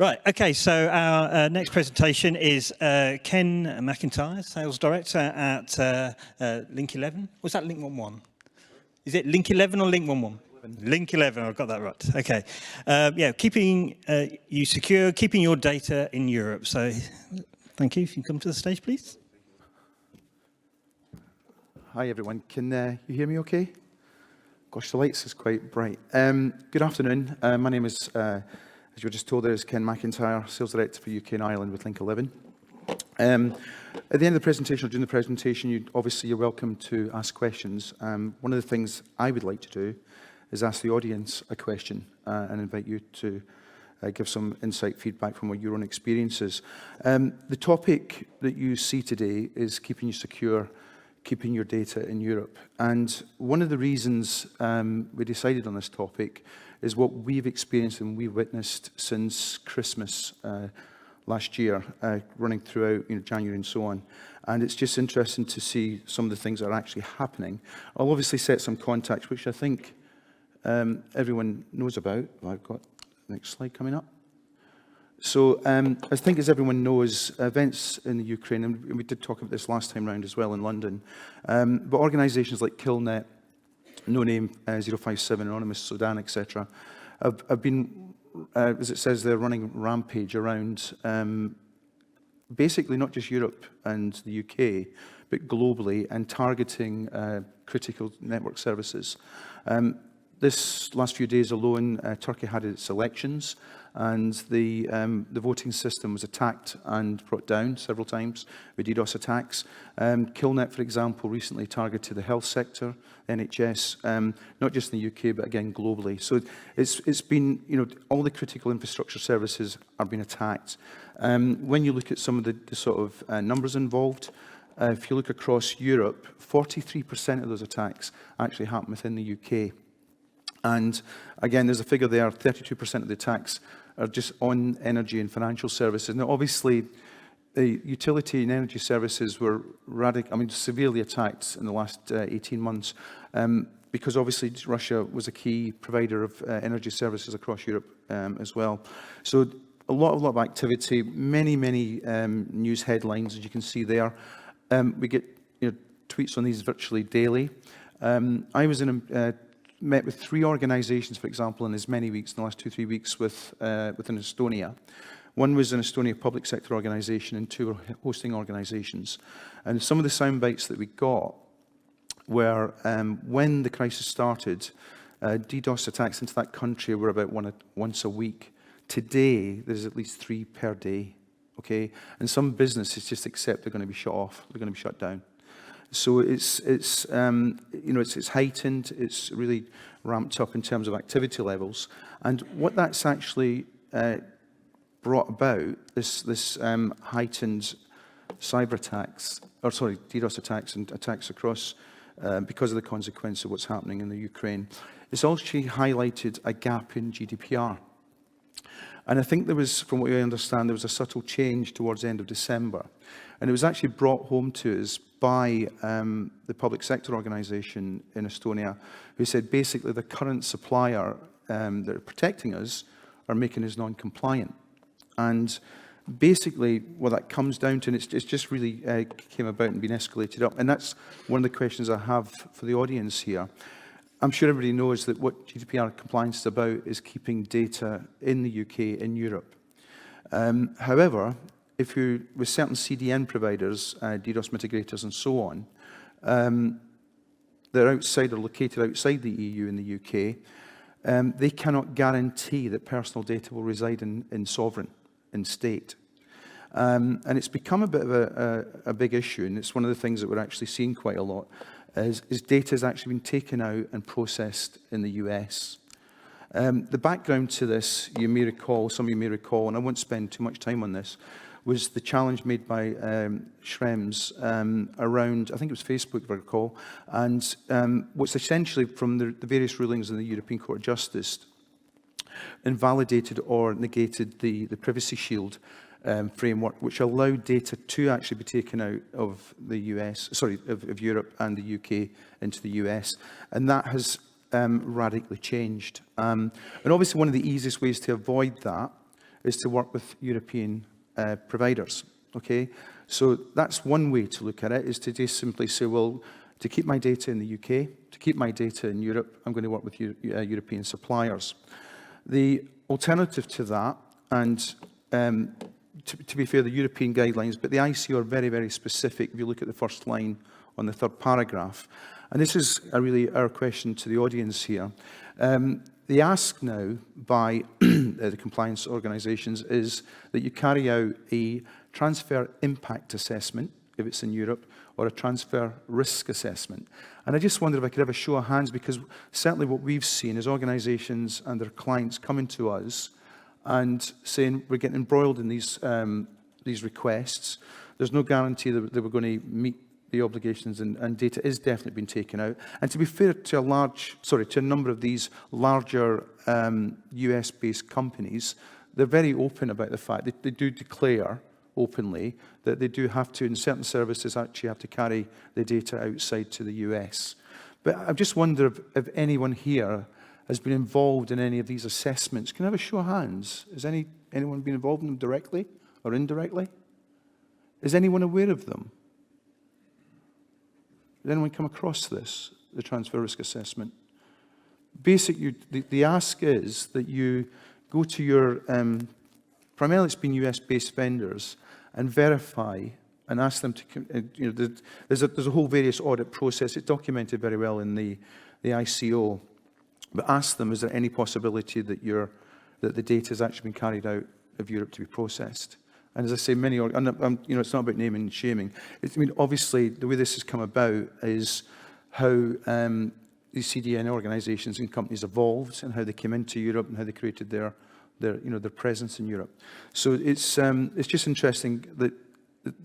Right, okay, so our next presentation is Ken Macintyre, Sales Director at LINX11. Was that LINX11? Is it LINX11 or LINX11? LINX11, I've got that right. Okay. Yeah, keeping you secure, keeping your data in Europe. So thank you. If you come to the stage, please. Hi, everyone. Can you hear me okay? Gosh, the lights is quite bright. Good afternoon. My name is, as you were just told, there is Ken Macintyre, Sales Director for UK and Ireland with LINX11. At the end of the presentation, or during the presentation, you're welcome to ask questions. One of the things I would like to do is ask the audience a question and invite you to give some insight feedback from what your own experiences. The topic that you see today is keeping you secure, keeping your data in Europe. And one of the reasons we decided on this topic is what we've experienced and we've witnessed since Christmas last year, running throughout January and so on. And it's just interesting to see some of the things that are actually happening. I'll obviously set some context, which I think everyone knows about. I've got the next slide coming up. So I think, as everyone knows, events in the Ukraine, and we did talk about this last time round as well in London, but organisations like Killnet, No Name 057, Anonymous Sudan, etc., have been, as it says, they're running rampage around basically not just Europe and the UK, but globally, and targeting critical network services. This last few days alone, Turkey had its elections, and the voting system was attacked and brought down several times with DDoS attacks. Killnet, for example, recently targeted the health sector, NHS, not just in the UK, but again globally. So it's been, all the critical infrastructure services are being attacked. When you look at some of the sort of numbers involved, if you look across Europe, 43% of those attacks actually happen within the UK. And again, there's a figure there, 32% of the attacks are just on energy and financial services. Now, obviously, the utility and energy services were severely attacked in the last 18 months because obviously Russia was a key provider of energy services across Europe as well. So a lot of activity, many news headlines, as you can see there. We get tweets on these virtually daily. I was met with 3 organisations, for example, in as many weeks, in the last 2-3 weeks, within Estonia. One was an Estonia public sector organisation, and 2 were hosting organisations. And some of the sound bites that we got were when the crisis started, DDoS attacks into that country were about once a week. Today, there's at least 3 per day. Okay, and some businesses just accept they're going to be shut off, they're going to be shut down. So it's heightened, it's really ramped up in terms of activity levels. And what that's actually brought about, this heightened cyber attacks, DDoS attacks and attacks across, because of the consequence of what's happening in the Ukraine, it's actually highlighted a gap in GDPR. And I think there was, from what we understand, there was a subtle change towards the end of December. And it was actually brought home to us by the public sector organisation in Estonia, who said basically the current supplier that are protecting us are making us non-compliant. And basically what that comes down to, and it's just really came about and been escalated up. And that's one of the questions I have for the audience here. I'm sure everybody knows that what GDPR compliance is about is keeping data in the UK, in Europe. However, if you, with certain CDN providers, DDoS mitigators and so on, they're outside or located outside the EU in the UK, they cannot guarantee that personal data will reside in sovereign, in state. And it's become a bit of a big issue, and it's one of the things that we're actually seeing quite a lot, is data has actually been taken out and processed in the US. The background to this, you may recall, some of you may recall, and I won't spend too much time on this, was the challenge made by Schrems around, I think it was Facebook, if I recall, and what's essentially from the various rulings in the European Court of Justice invalidated or negated the Privacy Shield framework, which allowed data to actually be taken out of the US, of Europe and the UK into the US, and that has radically changed. And obviously one of the easiest ways to avoid that is to work with European providers, okay? So that's one way to look at it, is to just simply say, well, to keep my data in the UK, to keep my data in Europe, I'm going to work with European suppliers. The alternative to that, and to be fair, the European guidelines, but the ICO are very, very specific if you look at the first line on the third paragraph. And this is really our question to the audience here. The ask now by the compliance organisations is that you carry out a transfer impact assessment, if it's in Europe, or a transfer risk assessment. And I just wondered if I could have a show of hands, because certainly what we've seen is organisations and their clients coming to us and saying, we're getting embroiled in these requests. There's no guarantee that we're going to meet the obligations, and data is definitely being taken out. And to be fair to a number of these larger US-based companies, they're very open about the fact that they do declare openly that they do have to, in certain services, actually have to carry the data outside to the US. But I just wonder if anyone here has been involved in any of these assessments. Can I have a show of hands? Has anyone been involved in them directly or indirectly? Is anyone aware of them? Has anyone come across this, the transfer risk assessment? Basically, the ask is that you go to your, primarily it's been US-based vendors, and verify and ask them to, there's a whole various audit process. It's documented very well in the ICO. But ask them, is there any possibility that the data has actually been carried out of Europe to be processed? And as I say, it's not about naming and shaming. Obviously, the way this has come about is how these CDN organisations and companies evolved, and how they came into Europe, and how they created their presence in Europe. So it's just interesting that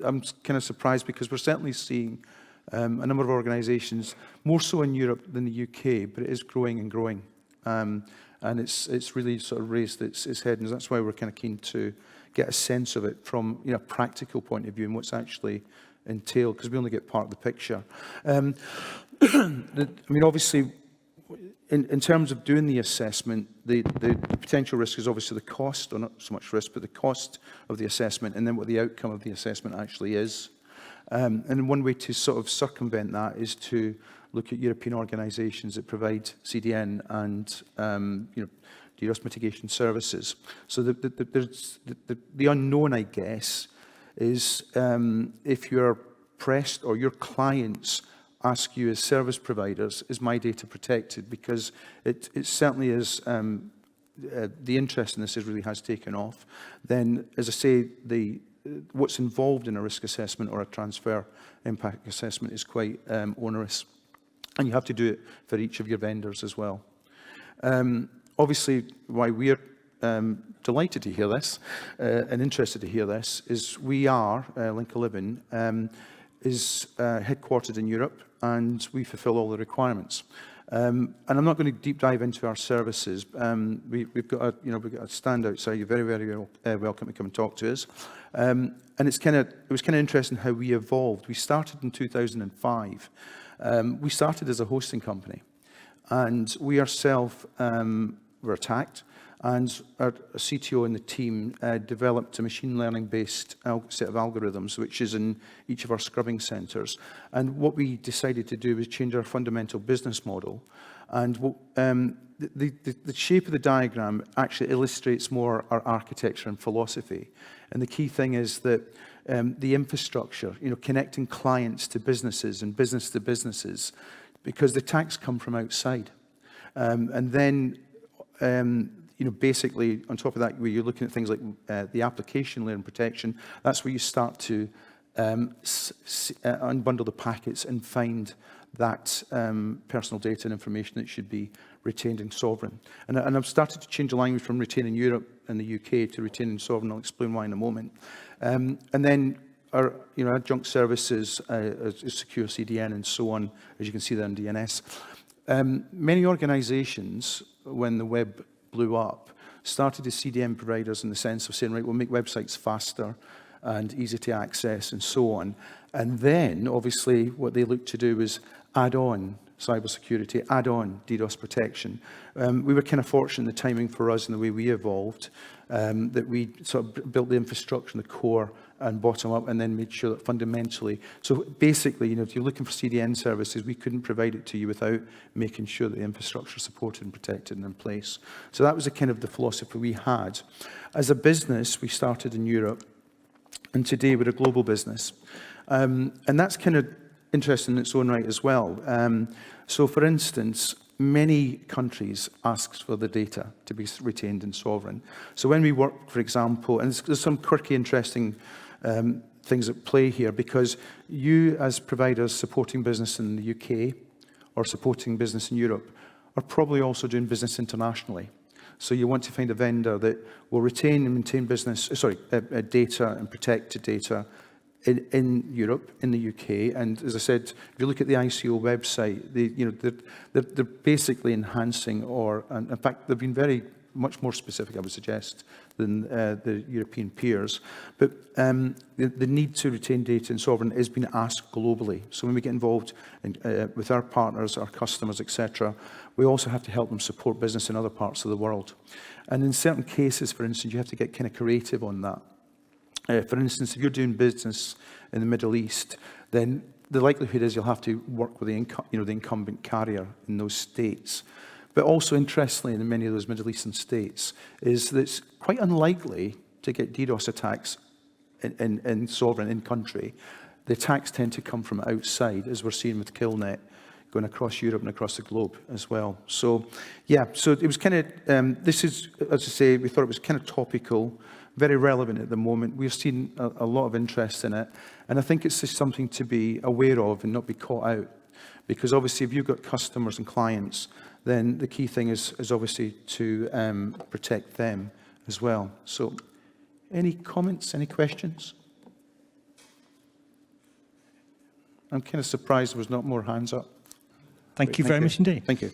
I'm kind of surprised, because we're certainly seeing a number of organisations, more so in Europe than the UK, but it is growing and growing. And it's really sort of raised its head, and that's why we're kind of keen to get a sense of it from a practical point of view, and what's actually entailed, because we only get part of the picture. Obviously, in terms of doing the assessment, the potential risk is obviously the cost, or not so much risk, but the cost of the assessment, and then what the outcome of the assessment actually is. And one way to sort of circumvent that is to look at European organisations that provide CDN and DDoS mitigation services. So the unknown, I guess, is if you're pressed, or your clients ask you as service providers, is my data protected? Because it certainly is, the interest in this really has taken off. Then, as I say, what's involved in a risk assessment or a transfer impact assessment is quite onerous. And you have to do it for each of your vendors as well. Obviously, why we're delighted to hear this and interested to hear this is we are, LINX11, is headquartered in Europe, and we fulfill all the requirements. And I'm not going to deep dive into our services. We've got a stand outside. You're very, very welcome to come and talk to us. And it was kind of interesting how we evolved. We started in 2005. We started as a hosting company, and we ourselves were attacked, and our CTO and the team developed a machine learning-based set of algorithms, which is in each of our scrubbing centres. And what we decided to do was change our fundamental business model. And the shape of the diagram actually illustrates more our architecture and philosophy. And the key thing is that the infrastructure, connecting clients to businesses and business to businesses, because the attacks come from outside. And then, basically, on top of that, where you're looking at things like the application layer and protection, that's where you start to unbundle the packets and find that personal data and information that should be retained in sovereign. And I've started to change the language from retaining Europe and the UK to retaining sovereign. I'll explain why in a moment. And then our adjunct services, secure CDN and so on, as you can see there in DNS. Many organizations, when the web blew up, started as CDN providers in the sense of saying, right, we'll make websites faster and easy to access and so on. And then, obviously, what they looked to do was add on cybersecurity, add-on DDoS protection. We were kind of fortunate in the timing for us and the way we evolved, that we sort of built the infrastructure and the core and bottom up, and then made sure that fundamentally, so basically, you know, if you're looking for CDN services, we couldn't provide it to you without making sure that the infrastructure is supported and protected and in place. So that was the kind of the philosophy we had. As a business, we started in Europe, and today we're a global business. And that's kind of interesting in its own right as well. So for instance, many countries ask for the data to be retained and sovereign. So when we work, for example, and there's some quirky, interesting things at play here, because you as providers supporting business in the UK or supporting business in Europe are probably also doing business internationally. So you want to find a vendor that will retain and maintain data and protect the data in Europe, in the UK, and as I said, if you look at the ICO website, they're basically enhancing, or and in fact, they've been very much more specific, I would suggest, than the European peers. But the need to retain data and sovereign is being asked globally. So when we get involved with our partners, our customers, etc., we also have to help them support business in other parts of the world. And in certain cases, for instance, you have to get kind of creative on that. For instance, if you're doing business in the Middle East, then the likelihood is you'll have to work with the incumbent carrier in those states. But also, interestingly, in many of those Middle Eastern states, is that it's quite unlikely to get DDoS attacks in sovereign, in country. The attacks tend to come from outside, as we're seeing with Killnet, going across Europe and across the globe as well. So, yeah, so it was kind of, this is, as I say, we thought it was kind of topical, very relevant at the moment. We've seen a lot of interest in it. And I think it's just something to be aware of and not be caught out. Because obviously, if you've got customers and clients, then the key thing is obviously to protect them as well. So, any comments, any questions? I'm kind of surprised there was not more hands up. Thank you very much indeed. Thank you.